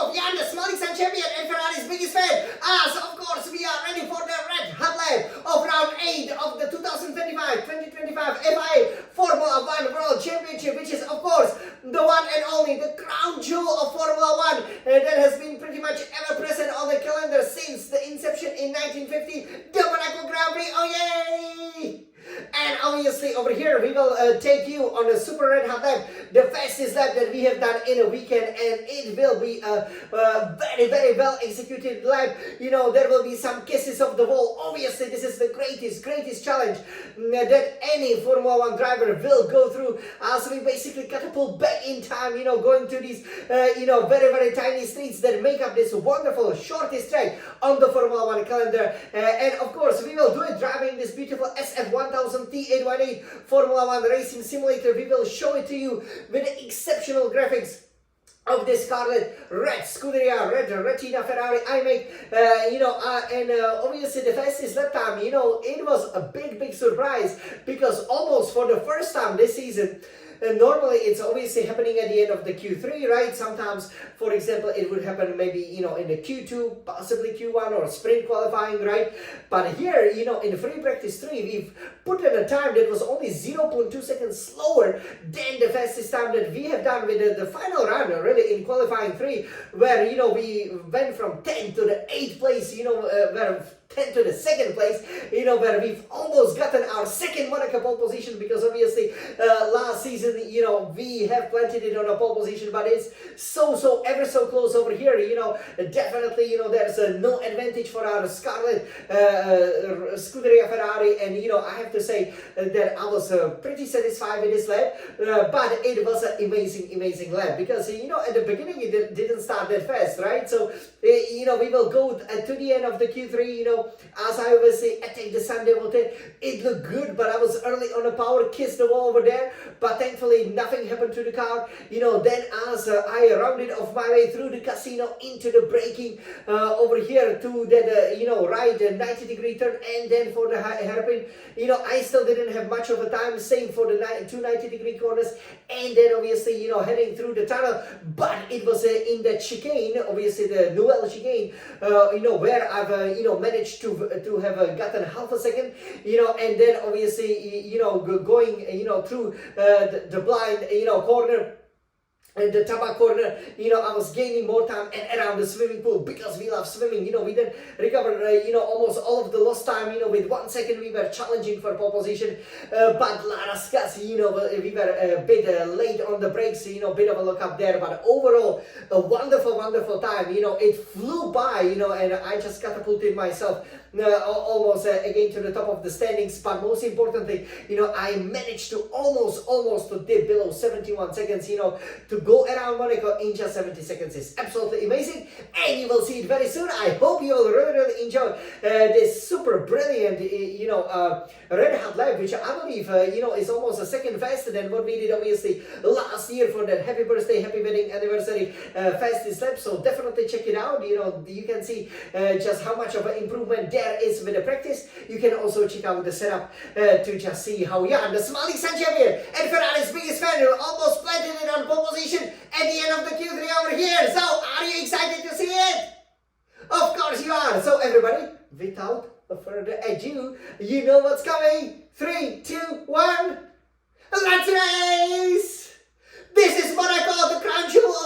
of Jan, the Small Sun champion and Ferrari's biggest fan, as of course we are ready for the red hot lap of round 8 of the 2025 FIA Formula 1 World Championship, which is of course the one and only, the crown jewel of Formula 1 that has been pretty much ever present on the calendar since the inception in 1950, the Monaco Grand Prix. Oh yay! And obviously over here we will take you on a super red hot lap, the fastest lap that we have done in a weekend, and it will be a very well executed lap. You know, there will be some kisses of the wall. Obviously this is the greatest challenge that any Formula 1 driver will go through, as we basically catapult back in time, you know, going to these very tiny streets that make up this wonderful shortest track on the Formula 1 calendar. And of course we will do it driving this beautiful SF1000 T818 Formula 1 racing simulator. We will show it to you with the exceptional graphics of this Scarlet, red Scuderia, red Retina Ferrari iMac, and obviously the fastest lap time, you know, it was a big surprise, because almost for the first time this season, normally it's obviously happening at the end of the Q3, right? Sometimes, for example, it would happen maybe, you know, in the Q2, possibly Q1 or sprint qualifying, right? But here, you know, in the free practice 3, we've put in a time that was only 0.2 seconds slower than the fastest time that we have done with the final round, really, in qualifying 3, where, you know, we went from 10 to the 8th place, you know, where 10 to the 2nd place, you know, where we've almost gotten our second Monaco pole position, because obviously last season, you know, we have planted it on a pole position, but it's ever so close over here, you know. Definitely, you know, there's no advantage for our Scarlet Scuderia Ferrari, and, you know, I have to say that I was pretty satisfied with this lap, but it was an amazing lap, because, you know, at the beginning it didn't start that fast, right? So, you know, we will go to the end of the Q3, you know, as I always say, attack the Sunday Mote. It looked good, but I was early on the power, kissed the wall over there, but thankfully nothing happened to the car. You know, then as I rounded off my way through the casino into the braking over here to that, you know, right 90-degree turn, and then for the hairpin, you know, I still didn't have much of a time, same for the 2 90-degree corners, and then obviously, you know, heading through the tunnel. But it was in that chicane, obviously the Nouvelle Chicane, you know, where I've, you know, managed to have gotten half a second, you know, and then obviously, you know, going, you know, through the blind, you know, corner, and the tobacco corner, you know, I was gaining more time, and around the swimming pool, because we love swimming, you know, we then recovered, you know, almost all of the lost time, you know, with 1 second we were challenging for pole position, but Larascas, you know, we were a bit late on the brakes, you know, bit of a look up there, but overall, a wonderful time, you know, it flew by, you know, and I just catapulted myself almost again to the top of the standings. But most importantly, you know, I managed to almost to dip below 71 seconds, you know, to go around Monaco in just 70 seconds is absolutely amazing, and you will see it very soon. I hope you will really enjoy this super brilliant, you know, red hot lap, which I believe, you know, is almost a second faster than what we did obviously last year for that happy birthday, happy wedding anniversary fastest lap. So definitely check it out. You know, you can see just how much of an improvement there is with the practice. You can also check out the setup to just see how Jan, the Small Sun champion and Ferrari's biggest fan, almost planted it on pole position at the end of the Q3 over here. So are you excited to see it? Of course you are. So everybody, without further ado, you know what's coming. 3, 2, 1, let's race! This is Monaco, the crown jewel